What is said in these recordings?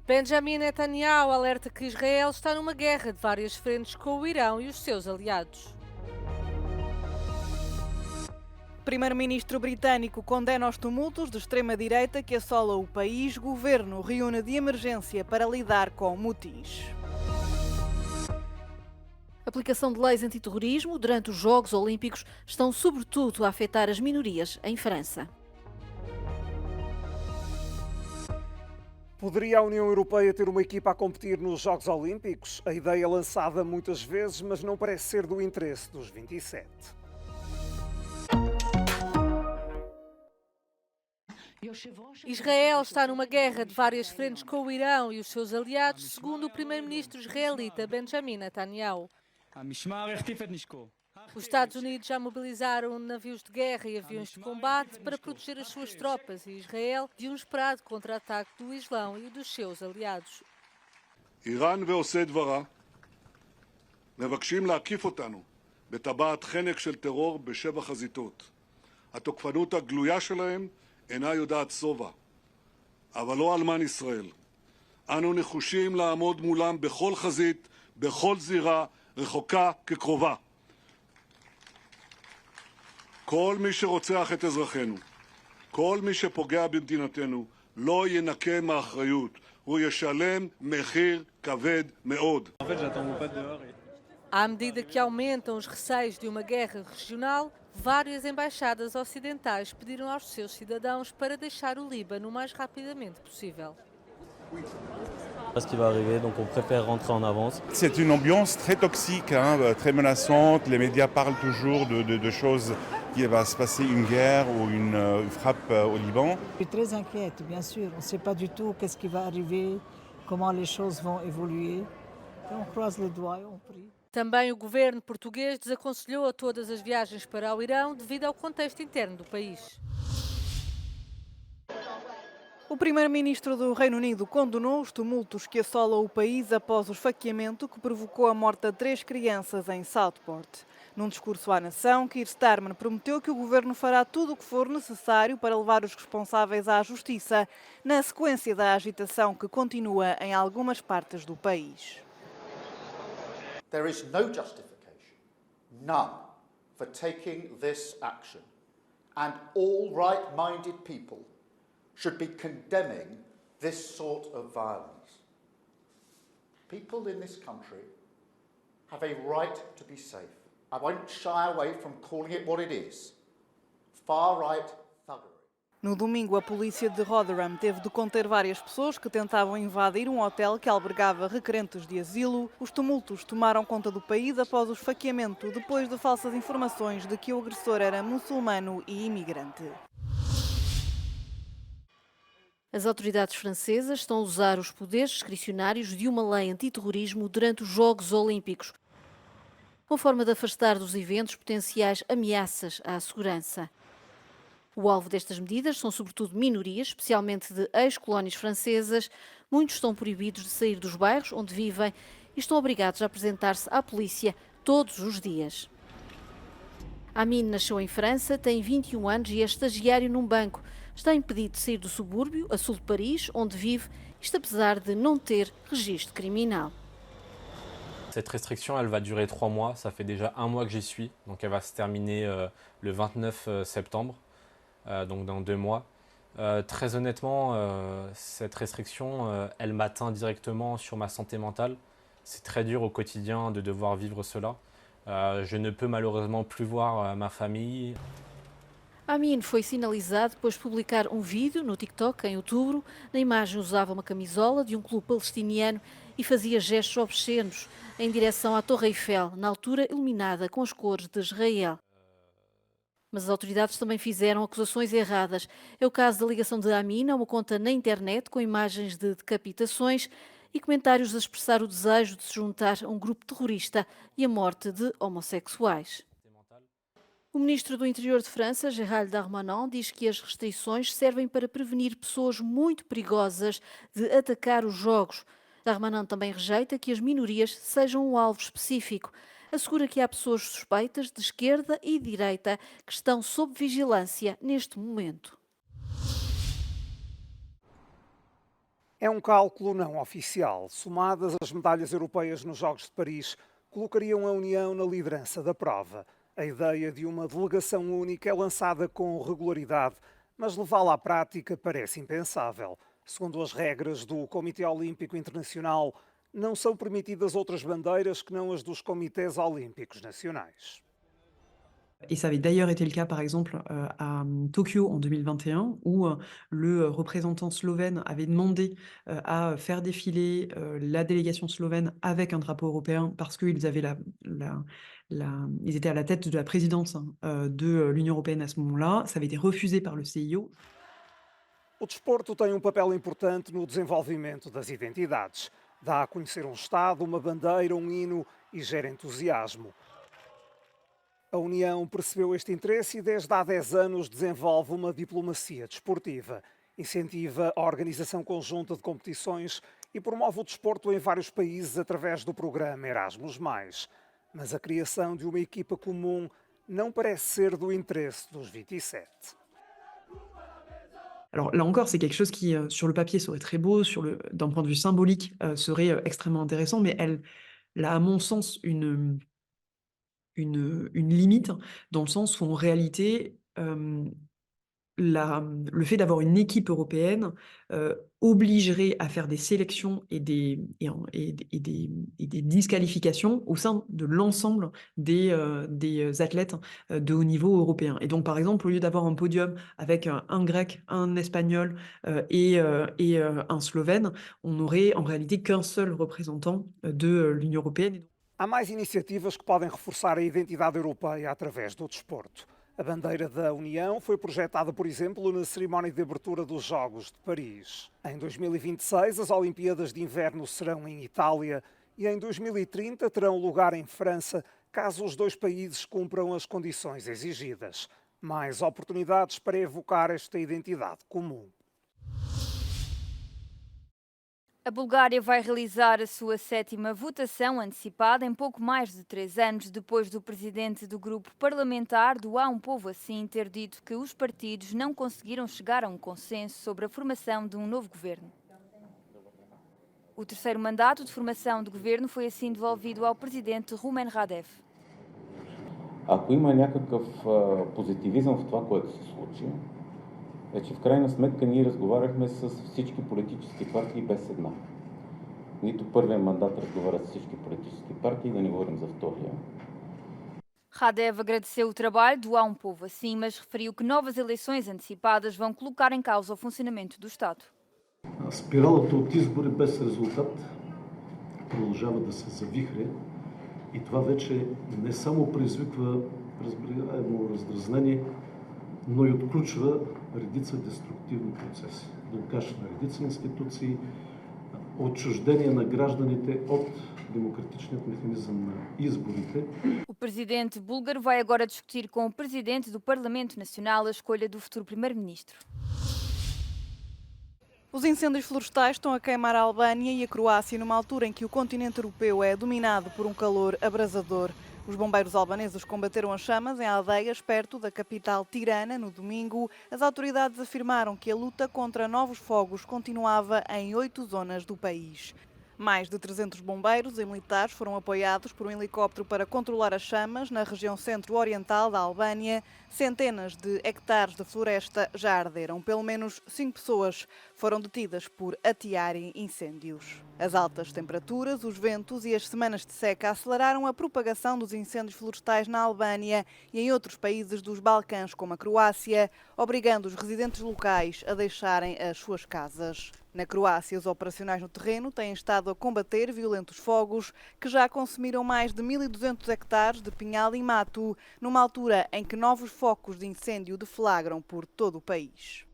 Benjamin Netanyahu alerta que Israel está numa guerra de várias frentes com o Irão e os seus aliados. O primeiro-ministro britânico condena os tumultos de extrema-direita que assolam o país. Governo reúne de emergência para lidar com motins. A aplicação de leis antiterrorismo durante os Jogos Olímpicos estão sobretudo a afetar as minorias em França. Poderia a União Europeia ter uma equipa a competir nos Jogos Olímpicos? A ideia lançada muitas vezes, mas não parece ser do interesse dos 27. Israel está numa guerra de várias frentes com o Irão e os seus aliados, segundo o primeiro-ministro israelita Benjamin Netanyahu. Os Estados Unidos já mobilizaram navios de guerra e aviões de combate para proteger as suas tropas e Israel de um esperado contra-ataque do Islão e dos seus aliados. איראן ועושי דברה מבקשים להקיף אותנו בטבעת חנק של טרור בשבע חזיתות. התוקפנות הגלויה שלהם אינה יודעת שובע, אבל לא אלמן ישראל. אנו נחושים לעמוד מולם בכל חזית, בכל זירה, רחוקה כקרובה. כל מי שרוצח את אזרחינו, כל מי שפוגע במדינתנו, לא ינקה מאחריות. הוא ישלם מחיר כבד מאוד. À medida que aumentam os receios de uma guerra regional, várias embaixadas ocidentais pediram aos seus cidadãos para deixar o Líbano o mais rapidamente possível. Ce qui va arriver, donc on préfère rentrer en avance. C'est une ambiance très toxique, très menaçante. Les médias parlent toujours de choses qu'il va se passer une guerre ou une frappe au Liban. Je suis très inquiète, bien sûr. On ne sait pas du tout qu'est-ce qui va arriver, comment les choses vont évoluer. Et on croise les doigts et on prie. Também o governo português desaconselhou todas as viagens para o Irão devido ao contexto interno do país. O primeiro-ministro do Reino Unido condenou os tumultos que assolam o país após o esfaqueamento que provocou a morte de 3 crianças em Southport. Num discurso à nação, Keir Starmer prometeu que o governo fará tudo o que for necessário para levar os responsáveis à justiça, na sequência da agitação que continua em algumas partes do país. There is no justification, none, for taking this action. And all right-minded people should be condemning this sort of violence. People in this country have a right to be safe. I won't shy away from calling it what it is: far-right thuggery. No domingo, a polícia de Rotherham teve de conter várias pessoas que tentavam invadir um hotel que albergava requerentes de asilo. Os tumultos tomaram conta do país após o esfaqueamento, depois de falsas informações de que o agressor era muçulmano e imigrante. As autoridades francesas estão a usar os poderes discricionários de uma lei antiterrorismo durante os Jogos Olímpicos, com forma de afastar dos eventos potenciais ameaças à segurança. O alvo destas medidas são sobretudo minorias, especialmente de ex-colónias francesas. Muitos estão proibidos de sair dos bairros onde vivem e estão obrigados a apresentar-se à polícia todos os dias. Amin nasceu em França, tem 21 anos e é estagiário num banco. Está impedido de sair do subúrbio, a sul de Paris, onde vive, isto apesar de não ter registro criminal. Cette restriction, elle va durer 3 mois. Ça fait déjà 1 mois que j'y suis. Donc elle va se terminer le 29 septembre, donc dans 2 mois. Très honnêtement, cette restriction, elle m'atteint directement sur ma santé mentale. C'est très dur au quotidien de devoir vivre cela. Je ne peux malheureusement plus voir ma famille. Amin foi sinalizado depois de publicar um vídeo no TikTok em outubro. Na imagem usava uma camisola de um clube palestiniano e fazia gestos obscenos em direção à Torre Eiffel, na altura iluminada com as cores de Israel. Mas as autoridades também fizeram acusações erradas. É o caso da ligação de Amin a uma conta na internet com imagens de decapitações e comentários a expressar o desejo de se juntar a um grupo terrorista e a morte de homossexuais. O ministro do Interior de França, Gérald Darmanin, diz que as restrições servem para prevenir pessoas muito perigosas de atacar os jogos. Darmanin também rejeita que as minorias sejam um alvo específico. Assegura que há pessoas suspeitas de esquerda e direita que estão sob vigilância neste momento. É um cálculo não oficial. Somadas as medalhas europeias nos Jogos de Paris, colocariam a União na liderança da prova. A ideia de uma delegação única é lançada com regularidade, mas levá-la à prática parece impensável. Segundo as regras do Comitê Olímpico Internacional, não são permitidas outras bandeiras que não as dos comitês olímpicos nacionais. Et ça avait d'ailleurs été le cas, par exemple, à Tokyo en 2021, où le représentant slovène avait demandé à faire défiler la délégation slovène avec un drapeau européen parce qu'ils avaient ils étaient à la tête de la présidence de l'Union européenne à ce moment-là. Ça avait été refusé par le CIO. O desporto tem um papel importante no desenvolvimento das identidades. Dá a conhecer um Estado, uma bandeira, um hino e gera entusiasmo. A União percebeu este interesse e desde há 10 anos desenvolve uma diplomacia desportiva. Incentiva a organização conjunta de competições e promove o desporto em vários países através do programa Erasmus+. Mas a criação de uma equipa comum não parece ser do interesse dos 27. Alors là encore, c'est quelque chose qui, sur le papier, serait très beau, d'un point de vue symbolique, serait extrêmement intéressant, mais elle a, à mon sens, une limite, dans le sens où, en réalité, le fait d'avoir une équipe européenne obligerait à faire des sélections et des disqualifications au sein de l'ensemble des athlètes de haut niveau européens. Et donc, par exemple, au lieu d'avoir un podium avec un Grec, un Espagnol et un Slovène, on n'aurait en réalité qu'un seul représentant de l'Union européenne. Há mais iniciativas que podem reforçar a identidade europeia através do desporto. A bandeira da União foi projetada, por exemplo, na cerimónia de abertura dos Jogos de Paris. Em 2026, as Olimpíadas de Inverno serão em Itália e em 2030 terão lugar em França, caso os dois países cumpram as condições exigidas. Mais oportunidades para evocar esta identidade comum. A Bulgária vai realizar a sua 7ª votação antecipada em pouco mais de 3 anos, depois do presidente do grupo parlamentar do Há um Povo Assim ter dito que os partidos não conseguiram chegar a um consenso sobre a formação de um novo governo. O terceiro mandato de formação de governo foi assim devolvido ao presidente Rumen Radev. Ако има някакъв позитивизъм в това, което се случи, е, че в крайна сметка ние разговаряхме с всички политически партии без една. Нито първия мандат разговаря с всички политически партии, да не говорим за втория. Radev agradeceu o trabalho do Há um Povo Assim, mas referiu que novas eleições antecipadas vão colocar em causa o funcionamento do Estado. Спиралата от избори без резултат продължава да се завихря и това вече не само предизвиква раздразнение, но и отключва редица деструктивни процеси. Блокаж на редица институции, отчуждение на гражданите от democrático mecanismo na изборите. O presidente búlgaro vai agora discutir com o presidente do Parlamento Nacional a escolha do futuro primeiro-ministro. Os incêndios florestais estão a queimar a Albânia e a Croácia numa altura em que o continente europeu é dominado por um calor abrasador. Os bombeiros albaneses combateram as chamas em aldeias perto da capital Tirana no domingo. As autoridades afirmaram que a luta contra novos fogos continuava em 8 zonas do país. Mais de 300 bombeiros e militares foram apoiados por um helicóptero para controlar as chamas na região centro-oriental da Albânia. Centenas de hectares de floresta já arderam. Pelo menos 5 pessoas foram detidas por atearem incêndios. As altas temperaturas, os ventos e as semanas de seca aceleraram a propagação dos incêndios florestais na Albânia e em outros países dos Balcãs, como a Croácia, obrigando os residentes locais a deixarem as suas casas. Na Croácia, os operacionais no terreno têm estado a combater violentos fogos que já consumiram mais de 1.200 hectares de pinhal e mato, numa altura em que novos focos de incêndio deflagram por todo o país.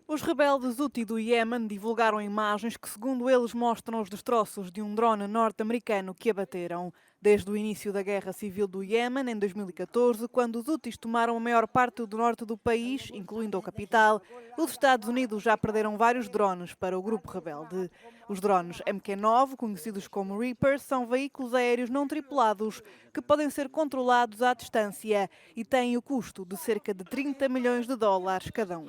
Os rebeldes Houthi do Iémen divulgaram imagens que, segundo eles, mostram os destroços de um drone norte-americano que abateram. Desde o início da Guerra Civil do Iémen, em 2014, quando os Houthis tomaram a maior parte do norte do país, incluindo a capital, os Estados Unidos já perderam vários drones para o grupo rebelde. Os drones MQ-9, conhecidos como Reaper, são veículos aéreos não tripulados que podem ser controlados à distância e têm o custo de cerca de $30 milhões cada um.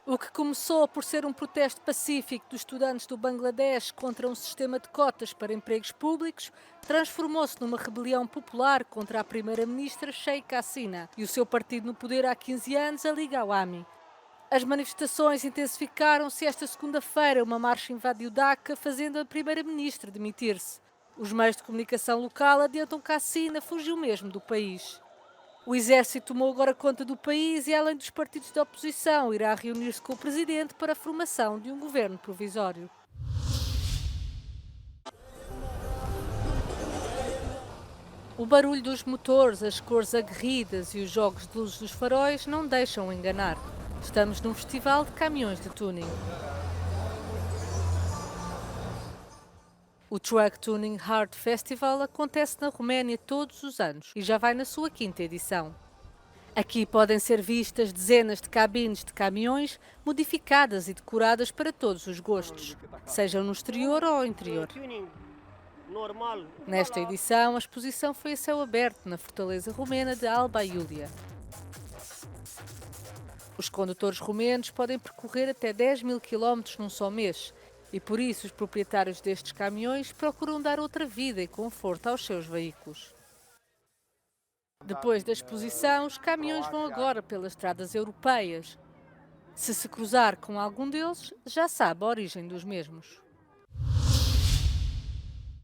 O que começou por ser um protesto pacífico dos estudantes do Bangladesh contra um sistema de cotas para empregos públicos transformou-se numa rebelião popular contra a primeira-ministra Sheikh Hasina e o seu partido no poder há 15 anos, a Liga Awami. As manifestações intensificaram-se. Esta segunda-feira, uma marcha invadiu Dhaka, fazendo a primeira-ministra demitir-se. Os meios de comunicação local adiantam que Hasina fugiu mesmo do país. O exército tomou agora conta do país e, além dos partidos da oposição, irá reunir-se com o presidente para a formação de um governo provisório. O barulho dos motores, as cores aguerridas e os jogos de luzes dos faróis não deixam enganar. Estamos num festival de caminhões de tuning. O Truck Tuning Heart Festival acontece na Roménia todos os anos e já vai na sua 5ª edição. Aqui podem ser vistas dezenas de cabines de caminhões modificadas e decoradas para todos os gostos, sejam no exterior ou ao interior. Nesta edição, a exposição foi a céu aberto na fortaleza romena de Alba Iulia. Os condutores romenos podem percorrer até 10.000 quilómetros num só mês e, por isso, os proprietários destes caminhões procuram dar outra vida e conforto aos seus veículos. Depois da exposição, os caminhões vão agora pelas estradas europeias. Se cruzar com algum deles, já sabe a origem dos mesmos.